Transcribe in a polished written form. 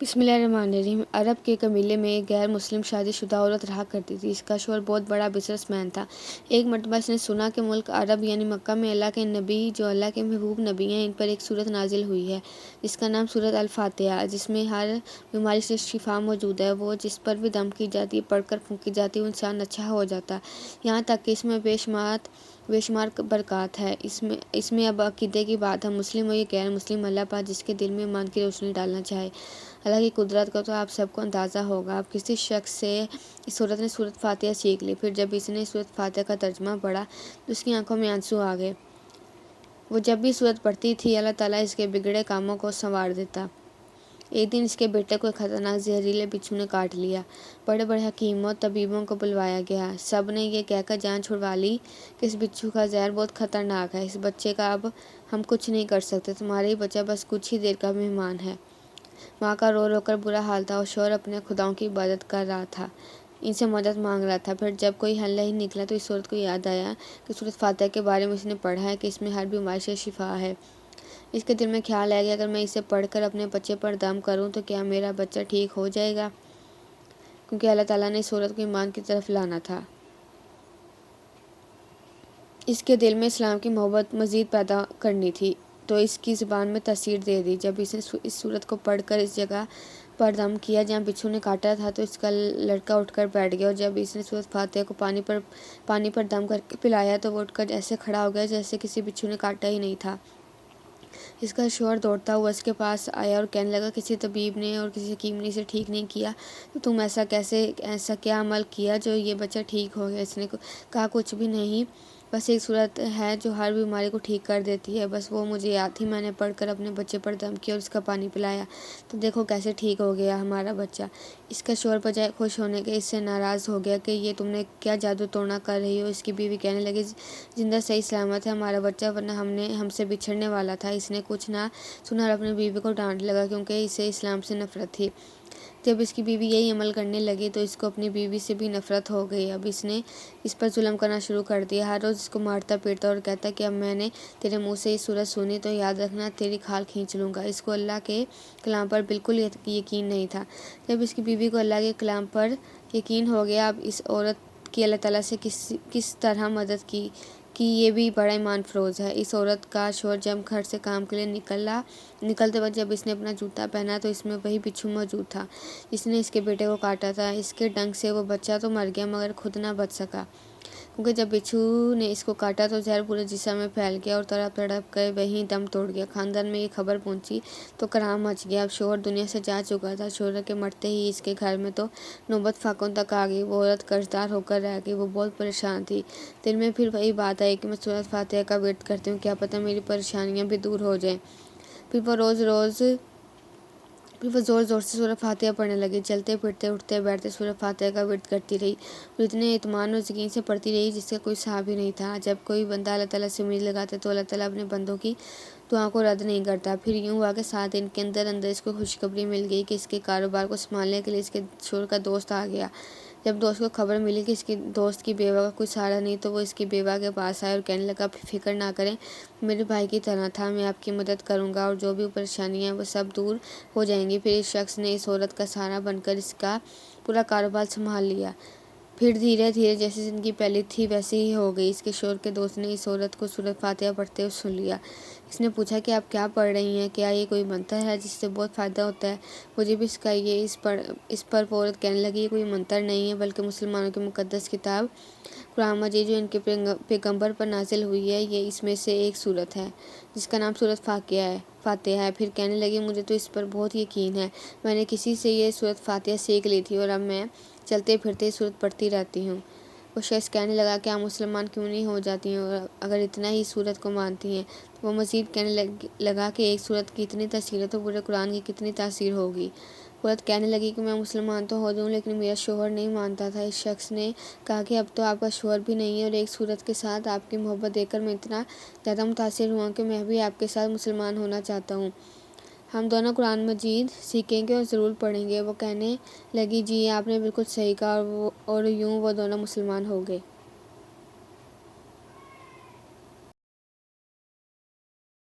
بسم اللہ الرحمن الرحیم۔ عرب کے قبیلے میں ایک غیر مسلم شادی شدہ عورت رہا کرتی تھی۔ اس کا شوہر بہت بڑا بزنس مین تھا۔ ایک مرتبہ اس نے سنا کہ ملک عرب یعنی مکہ میں اللہ کے نبی جو اللہ کے محبوب نبی ہیں ان پر ایک سورت نازل ہوئی ہے جس کا نام سورت الفاتحہ، جس میں ہر بیماری سے شفا موجود ہے۔ وہ جس پر بھی دم کی جاتی ہے، پڑھ کر پھونکی جاتی ہے، وہ انسان اچھا ہو جاتا ہے، یہاں تک کہ اس میں بے شمار برکات ہے۔ اس میں اب عقیدے کی بات ہے، مسلم ہو یا غیر مسلم، اللہ پاک جس کے دل میں ایمان کی روشنی ڈالنا چاہے۔ اللہ کی قدرت کا تو آپ سب کو اندازہ ہوگا۔ اب کسی شخص سے اس عورت نے سورت فاتحہ سیکھ لی، پھر جب اس نے سورت فاتحہ کا ترجمہ پڑھا تو اس کی آنکھوں میں آنسو آ گئے۔ وہ جب بھی سورت پڑھتی تھی اللہ تعالیٰ اس کے بگڑے کاموں کو سنوار دیتا۔ ایک دن اس کے بیٹے کو ایک خطرناک زہریلے بچھو نے کاٹ لیا۔ بڑے بڑے حکیموں طبیبوں کو بلوایا گیا، سب نے یہ کہہ کر جان چھڑوا لی کہ اس بچھو کا زہر بہت خطرناک ہے، اس بچے کا اب ہم کچھ نہیں کر سکتے، تمہارا یہ بچہ بس کچھ ہی دیر کا مہمان ہے۔ ماں کا رو رو کر برا حال تھا اور شوہر اپنے خداؤں کی عبادت کر رہا تھا، ان سے مدد مانگ رہا تھا۔ پھر جب کوئی حل نہیں نکلا تو اس عورت کو یاد آیا کہ سورت فاتحہ کے بارے میں اس نے پڑھا ہے کہ اس میں ہر بیماری سے شفا ہے۔ اس کے دل میں خیال آیا کہ اگر میں اسے پڑھ کر اپنے بچے پر دم کروں تو کیا میرا بچہ ٹھیک ہو جائے گا، کیونکہ اللہ تعالیٰ نے اس عورت کو ایمان کی طرف لانا تھا۔ اس کے دل میں اسلام کی محبت مزید پیدا کرنی تھی تو اس کی زبان میں تاثیر دے دی۔ جب اس نے اس سورت کو پڑھ کر اس جگہ پر دم کیا جہاں بچھو نے کاٹا تھا تو اس کا لڑکا اٹھ کر بیٹھ گیا، اور جب اس نے سورت فاتحہ کو پانی پر دم کر کے پلایا تو وہ اٹھ کر ایسے کھڑا ہو گیا جیسے کسی بچھو نے کاٹا ہی نہیں تھا۔ اس کا شوہر دوڑتا ہوا اس کے پاس آیا اور کہنے لگا کسی طبیب نے اور کسی حکیم نے اسے ٹھیک نہیں کیا تو تم ایسا کیا عمل کیا جو یہ بچہ ٹھیک ہو گیا؟ اس نے کہا کچھ بھی نہیں، بس ایک صورت ہے جو ہر بیماری کو ٹھیک کر دیتی ہے، بس وہ مجھے یاد تھی، میں نے پڑھ کر اپنے بچے پر دم کیا اور اس کا پانی پلایا تو دیکھو کیسے ٹھیک ہو گیا ہمارا بچہ۔ اس کا شوہر بجائے خوش ہونے کے اس سے ناراض ہو گیا کہ یہ تم نے کیا جادو ٹونا کر رہی ہو۔ اس کی بیوی کہنے لگی زندہ صحیح سلامت ہے ہمارا بچہ، ورنہ ہم سے بچھڑنے والا تھا۔ اس نے کچھ نہ سنا اور اپنی بیوی کو ڈانٹ لگا کیونکہ اسے اسلام سے نفرت تھی۔ جب اس کی بیوی یہی عمل کرنے لگی تو اس کو اپنی بیوی سے بھی نفرت ہو گئی۔ اب اس نے اس پر ظلم کرنا شروع کر دیا، ہر روز اس کو مارتا پیٹتا اور کہتا کہ اب میں نے تیرے منہ سے یہ سورت سنی تو یاد رکھنا تیری کھال کھینچ لوں گا۔ اس کو اللہ کے کلام پر بالکل یقین نہیں تھا۔ جب اس کی بیوی کو اللہ کے کلام پر یقین ہو گیا، اب اس عورت کی اللہ تعالیٰ سے کس طرح مدد کی یہ بھی بڑا ایمان فروز ہے۔ اس عورت کا شوہر جب گھر سے کام کے لیے نکلتے وقت جب اس نے اپنا جوتا پہنا تو اس میں وہی بچھو موجود تھا جس نے اس کے بیٹے کو کاٹا تھا۔ اس کے ڈنک سے وہ بچہ تو مر گیا مگر خود نہ بچ سکا، کیونکہ جب بچھو نے اس کو کاٹا تو زہر پورے جسم میں پھیل گیا اور تڑپ کر وہیں دم توڑ گیا۔ خاندان میں یہ خبر پہنچی تو کہرام مچ گیا۔ اب شوہر دنیا سے جا چکا تھا، شوہر کے مرتے ہی اس کے گھر میں تو نوبت فاقوں تک آ گئی۔ وہ عورت قرض دار ہو کر رہ گئی، وہ بہت پریشان تھی۔ دل میں پھر وہی بات آئی کہ میں سورت فاتحہ کا ورد کرتی ہوں، کیا پتہ میری پریشانیاں بھی دور ہو جائیں۔ پھر وہ زور زور سے سورت فاتحہ پڑھنے لگی، چلتے پھرتے اٹھتے بیٹھتے سورت فاتحہ کا ورد کرتی رہی اور اتنے اطمینان اور یقین سے پڑھتی رہی جس کا کوئی حساب ہی نہیں تھا۔ جب کوئی بندہ اللہ تعالیٰ سے امید لگاتا ہے تو اللہ تعالیٰ اپنے بندوں کی دعاؤں کو رد نہیں کرتا۔ پھر یوں ہوا کہ 7 دن کے اندر اس کو خوشخبری مل گئی کہ اس کے کاروبار کو سنبھالنے کے لیے اس کے شوہر کا دوست آ گیا۔ جب دوست کو خبر ملی کہ اس کی دوست کی بیوہ کا کوئی سہارا نہیں تو وہ اس کی بیوہ کے پاس آیا اور کہنے لگا فکر نہ کریں، میرے بھائی کی طرح تھا، میں آپ کی مدد کروں گا اور جو بھی پریشانیاں ہیں وہ سب دور ہو جائیں گی۔ پھر اس شخص نے اس عورت کا سہارا بن کر اس کا پورا کاروبار سنبھال لیا۔ پھر دھیرے دھیرے جیسی زندگی پہلے تھی ویسی ہی ہو گئی۔ اس کے شوہر کے دوست نے اس عورت کو سورت فاتحہ پڑھتے ہوئے سن لیا۔ اس نے پوچھا کہ آپ کیا پڑھ رہی ہیں، کیا یہ کوئی منتر ہے جس سے بہت فائدہ ہوتا ہے؟ مجھے بھی سکھائیے۔ اس پر وہ عورت کہنے لگی یہ کوئی منتر نہیں ہے بلکہ مسلمانوں کی مقدس کتاب قرآن مجید جو ان کے پیغمبر پر نازل ہوئی ہے، یہ اس میں سے ایک سورت ہے جس کا نام سورت فاتحہ ہے۔ پھر کہنے لگی مجھے تو اس پر بہت یقین ہے، میں نے کسی سے یہ سورت فاتحہ سیکھ لی تھی اور اب میں چلتے پھرتے سورت پڑھتی رہتی ہوں۔ وہ شخص کہنے لگا کہ آپ مسلمان کیوں نہیں ہو جاتی ہیں، اور اگر اتنا ہی سورت کو مانتی ہیں؟ تو وہ مزید کہنے لگا کہ ایک سورت کی اتنی تاثیر ہے تو پورے قرآن کی کتنی تاثیر ہوگی۔ عورت کہنے لگی کہ میں مسلمان تو ہو جاؤں لیکن میرا شوہر نہیں مانتا تھا۔ اس شخص نے کہا کہ اب تو آپ کا شوہر بھی نہیں ہے اور ایک سورت کے ساتھ آپ کی محبت دیکھ کر میں اتنا زیادہ متاثر ہوا کہ میں بھی آپ کے ساتھ مسلمان ہونا چاہتا ہوں، ہم دونوں قرآن مجید سیکھیں گے اور ضرور پڑھیں گے۔ وہ کہنے لگی جی آپ نے بالکل صحیح کہا، اور یوں وہ دونوں مسلمان ہو گئے۔